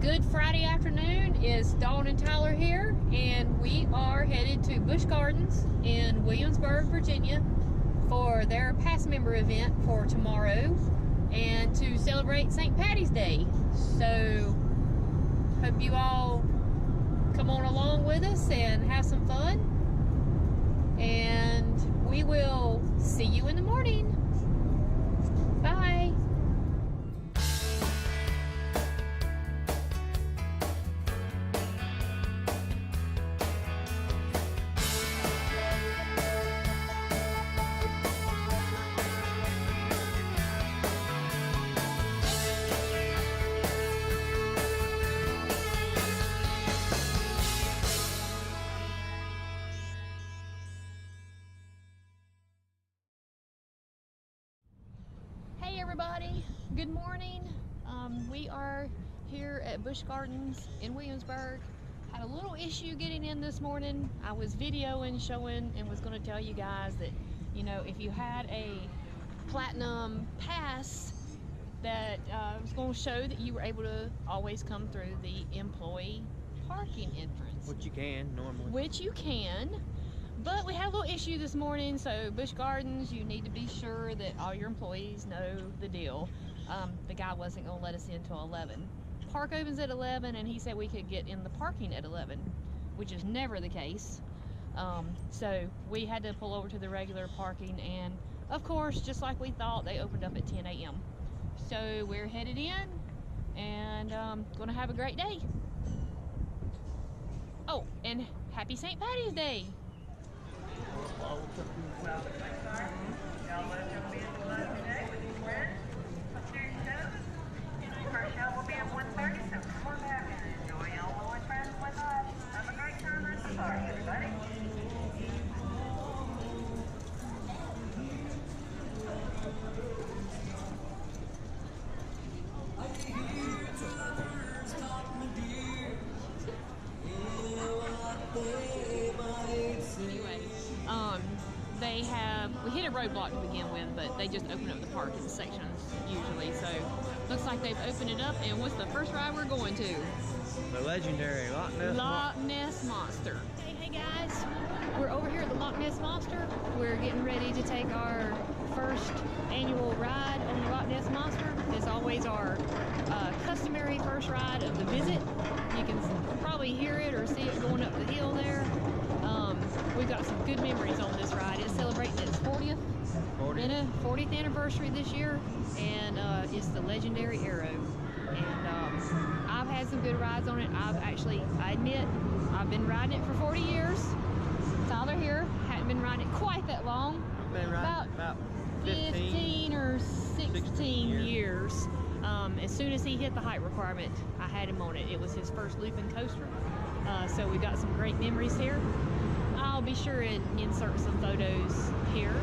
Good Friday afternoon. It's Dawn and Tyler here, and we are headed to Busch Gardens in Williamsburg, Virginia for their past member event for tomorrow and to celebrate St. Patty's Day. So hope you all come on along with us and have some fun, and we will see you in the morning. Bye. Hey everybody, good morning. We are here at Busch Gardens in Williamsburg. Had a little issue getting in this morning. I was videoing, showing, and was going to tell you guys that, you know, if you had a platinum pass, that was going to show that you were able to always come through the employee parking entrance. Which you can normally. Which you can. But we had a little issue this morning, so Busch Gardens, you need to be sure that all your employees know the deal. The guy wasn't going to let us in until 11. Park opens at 11, and he said we could get in the parking at 11, which is never the case. So we had to pull over to the regular parking, and of course, just like we thought, they opened up at 10 a.m. So we're headed in, and going to have a great day. Oh, and happy St. Patty's Day! First show will be at 1:30, so come on back and enjoy all with friends with us. Have a great time at the party, everybody. We hit a roadblock to begin with, but they just open up the parking sections usually. So looks like they've opened it up. And what's the first ride we're going to? The legendary Loch Ness Monster. Hey guys, we're over here at the Loch Ness Monster. We're getting ready to take our first annual ride on the Loch Ness Monster. It's always our customary first ride of the visit. You can probably hear it or see it going up the hill there. We've got some good memories on this ride. It's celebrating its 40th anniversary this year, and it's the legendary Arrow. And I've had some good rides on it. I admit, I've been riding it for 40 years. Tyler here hadn't been riding it quite that long. I've been riding about 15 or 16 years. As soon as he hit the height requirement, I had him on it. It was his first looping coaster. So we got some great memories here. I'll be sure and insert some photos here.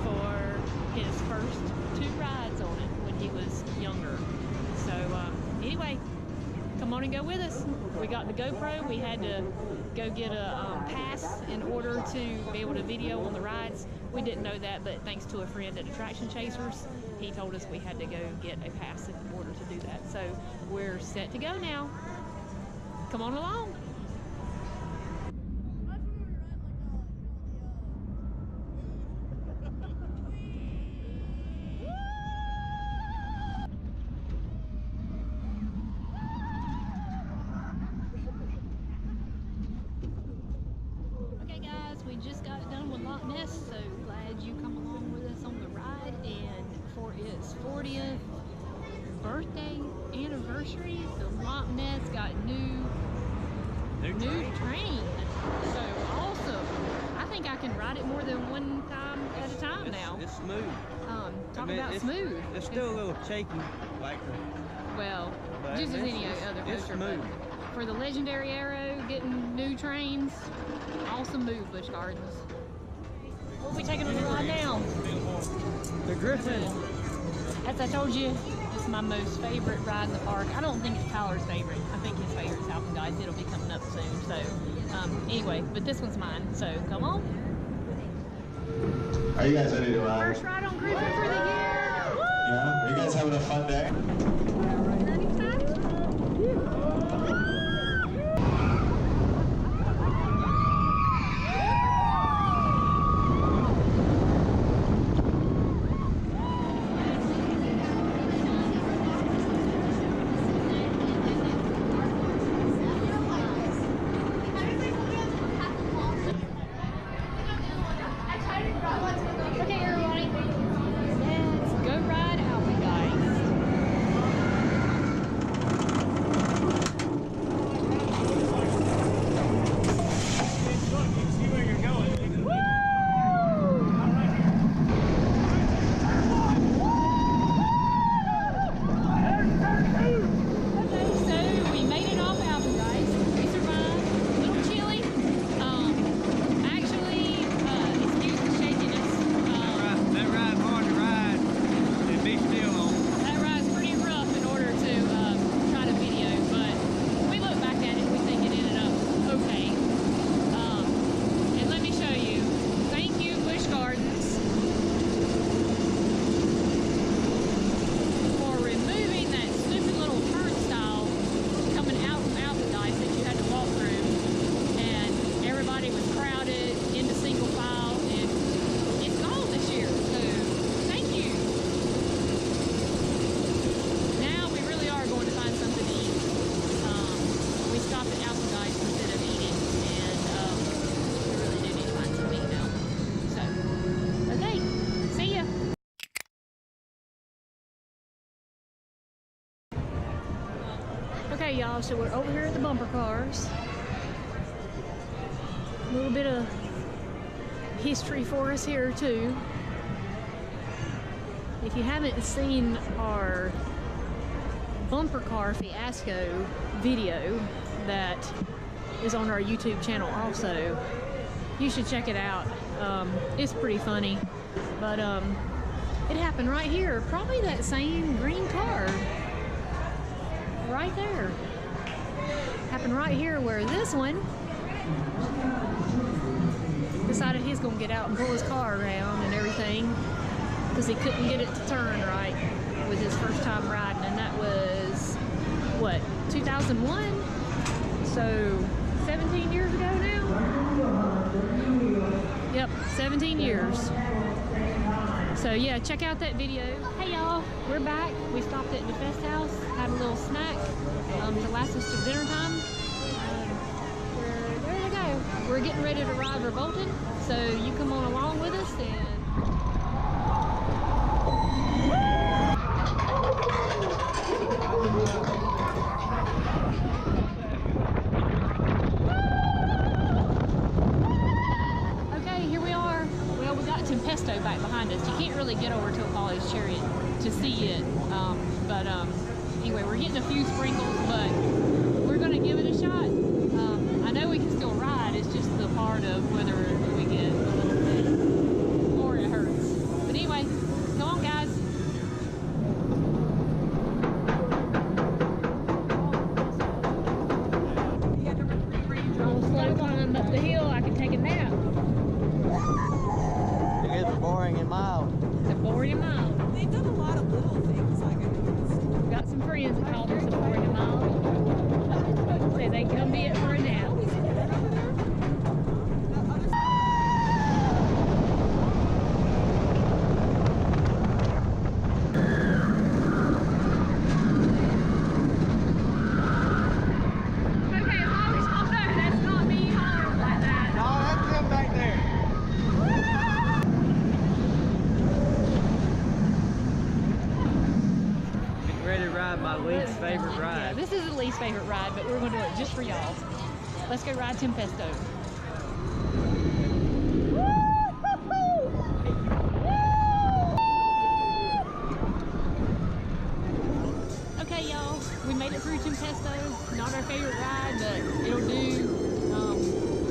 For his first 2 rides on it when he was younger. So anyway, come on and go with us. We got the GoPro. We had to go get a pass in order to be able to video on the rides. We didn't know that, but thanks to a friend at Attraction Chasers, he told us we had to go get a pass in order to do that. So we're set to go now. Come on along. Okay guys, we just got done with Loch Ness, so glad you come along with us on the ride. And for its 40th birthday anniversary, the Loch Ness got new train. So awesome. I think I can ride it more than one time at a time now. It's smooth. Talk about smooth. It's still a little shaky, like. Well, just as any other coaster. But for the legendary Arrow, getting new trains, awesome move, Busch Gardens. What are we taking on the ride now? The Griffin. As I told you, it's my most favorite ride in the park. I don't think it's Tyler's favorite. I think his favorite is Falcon Guys. It'll be coming up soon. So anyway, but this one's mine. So come on. Are you guys ready to ride? First ride on Griffin for the year. Woo! Yeah? Are you guys having a fun day? Okay, everybody, let's go ride out, guys. That ride's hard to ride and be still on. That ride's pretty rough in order to try to video, but we look back at it, we think it ended up okay. And let me show you. Thank you, Busch Gardens, for removing that stupid little turnstile coming out from Alpadice that you had to walk through. And everybody was crowded into single file, and it's gone this year, so thank you. Now we really are going to find something to eat. We stopped at Alpadice instead of eating, and we really do need to find something to eat now. So, okay, see ya. Okay, y'all, so we're over here at the bumper cars. A little bit of history for us here, too. If you haven't seen our bumper car fiasco video that is on our YouTube channel also, you should check it out. It's pretty funny, but it happened right here, probably that same green car right there. Happened right here where this one decided he's gonna get out and pull his car around and everything because he couldn't get it to turn right with his first time riding, and that was what, 2001? So 17 years ago now? Yep, 17 years. So yeah, check out that video. Hey y'all, we're back. We stopped at the Fest House, had a little snack to last us till dinner time. We're ready to go. We're getting ready to ride Revolted, so you come on along with us and Tempesto back behind us. You can't really get over to Apollo's Chariot to see it, but anyway, we're getting a few sprinkles, but we're going to give it a shot. I know we can still ride, it's just the part of whether we get a little bit or it hurts. But anyway, come on guys. I'll slow climb up the hill, I can take a nap. It's boring and mild. It's boring and mild. They've done a lot of little things, like I noticed. We've got some friends that called us a boring and mild. Say they come be it for a nap. Okay, as long as y'all know that's not me hollering like that. No, that's them back there. Ready to ride my least favorite Yeah, ride. this is the least favorite ride, but we're going to do it just for y'all. Let's go ride Tempesto. Okay, y'all, we made it through Tempesto. Not our favorite ride, but it'll do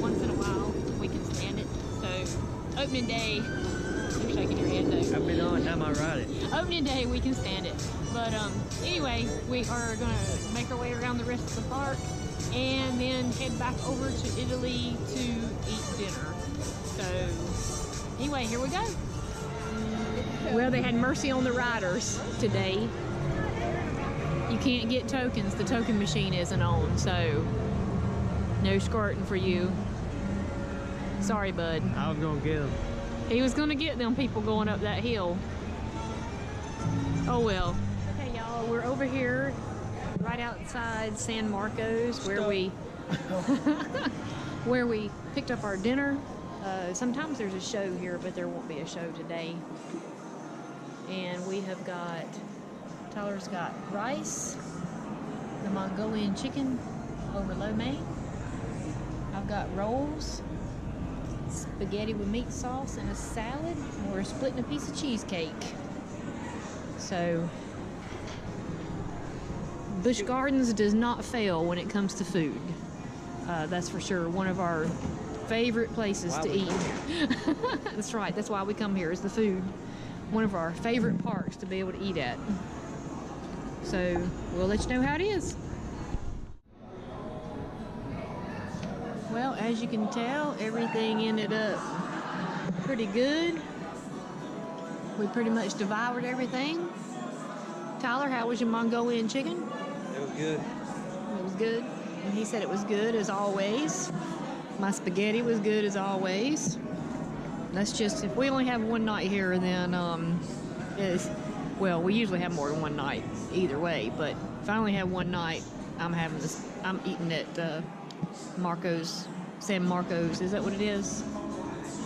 once in a while. We can stand it. So, opening day, you're shaking your head though. I've been the only time I ride it. Opening day, we can stand it. But anyway, we are going to make our way around the rest of the park and then head back over to Italy to eat dinner. So Anyway, here we go. Well, they had mercy on the riders today. You can't get tokens. The token machine isn't on, so no skirting for you. Sorry, bud. I was gonna get them. He was gonna get them people going up that hill. Oh well. Okay, y'all, we're over here right outside San Marcos where we picked up our dinner. Sometimes there's a show here, but there won't be a show today. And we have got, Tyler's got rice, the Mongolian chicken over lo mein. I've got rolls, spaghetti with meat sauce, and a salad. And we're splitting a piece of cheesecake. So, Busch Gardens does not fail when it comes to food. That's for sure. One of our favorite places to eat. That's right. That's why we come here, is the food. One of our favorite parks to be able to eat at. So we'll let you know how it is. Well, as you can tell, everything ended up pretty good. We pretty much devoured everything. Tyler, how was your Mongolian chicken? It was good. It was good. And he said it was good as always. My spaghetti was good as always. That's just, if we only have one night here, then well, we usually have more than one night either way, but if I only have one night, I'm eating at San Marcos, is that what it is?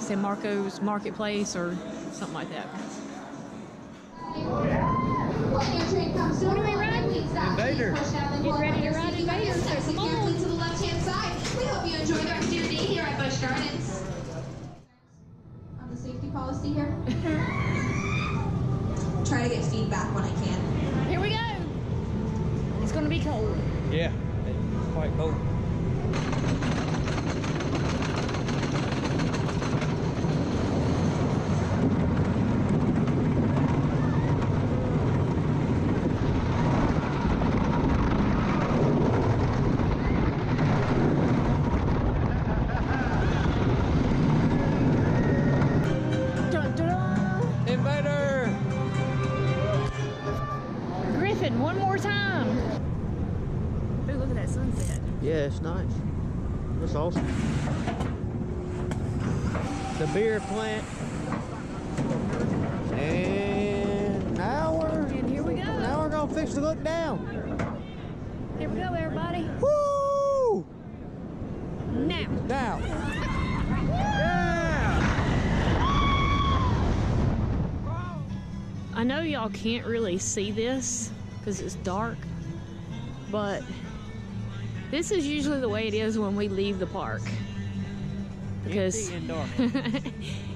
San Marcos Marketplace or something like that. When your train comes to a What are we halt, riding? please stop. Invader. Please push down the Get wall ready to on your ride seat. Invader, so Step come on. carefully to the left-hand side. We hope you enjoy the rest of your day here at Busch Gardens. On the safety policy here. Try to get feedback when I can. Here we go. It's gonna be cold. Yeah, it's quite cold. Dun, dun, dun. Invader! Griffin, one more time. Ooh, look at that sunset. Yeah, it's nice. That's awesome. The beer plant. And now And here we go. we're gonna fix to look down. Here we go, everybody. Woo! Now. Now. Yeah! I know y'all can't really see this because it's dark, but this is usually the way it is when we leave the park. Because Empty and dark.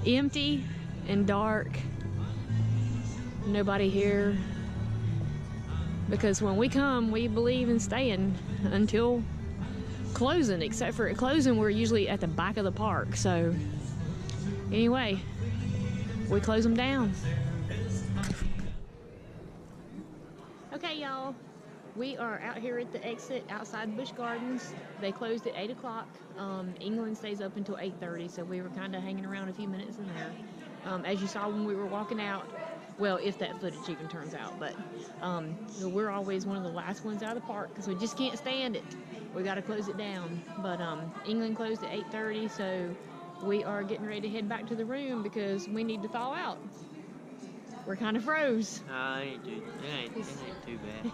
empty and dark, nobody here. Because when we come, we believe in staying until closing, except for at closing, we're usually at the back of the park. So anyway, we close them down. Okay, y'all, we are out here at the exit outside Busch Gardens. They closed at 8 o'clock. England stays up until 8:30, so we were kind of hanging around a few minutes in there. As you saw when we were walking out, well, if that footage even turns out, but we're always one of the last ones out of the park because we just can't stand it. We got to close it down. But England closed at 8:30, so we are getting ready to head back to the room because we need to thaw out. We're kind of froze. It ain't too bad.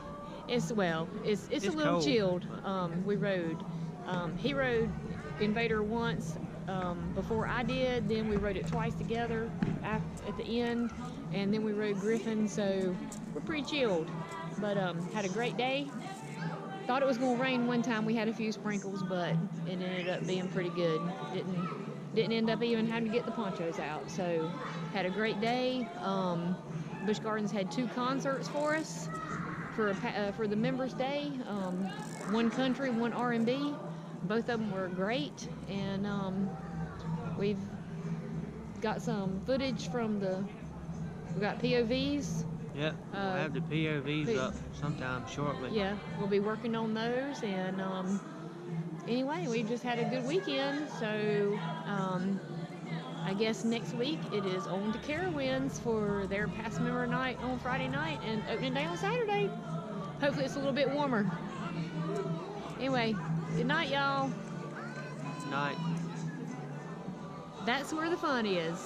It's a little cold, chilled. We rode. He rode Invader once before I did. Then we rode it twice together at the end, and then we rode Griffin. So we're pretty chilled, but had a great day. Thought it was gonna rain one time. We had a few sprinkles, but it ended up being pretty good. Didn't end up even having to get the ponchos out. So had a great day. Busch Gardens had 2 concerts for us for the Members Day. One country, one R&B. Both of them were great, and we've got some footage from we got POVs. Yep, we'll have the POVs up sometime shortly. Yeah, we'll be working on those, and anyway, we just had a good weekend, so I guess next week it is on to Carowinds for their past member night on Friday night and opening day on Saturday. Hopefully it's a little bit warmer. Anyway, good night, y'all. Night. That's where the fun is.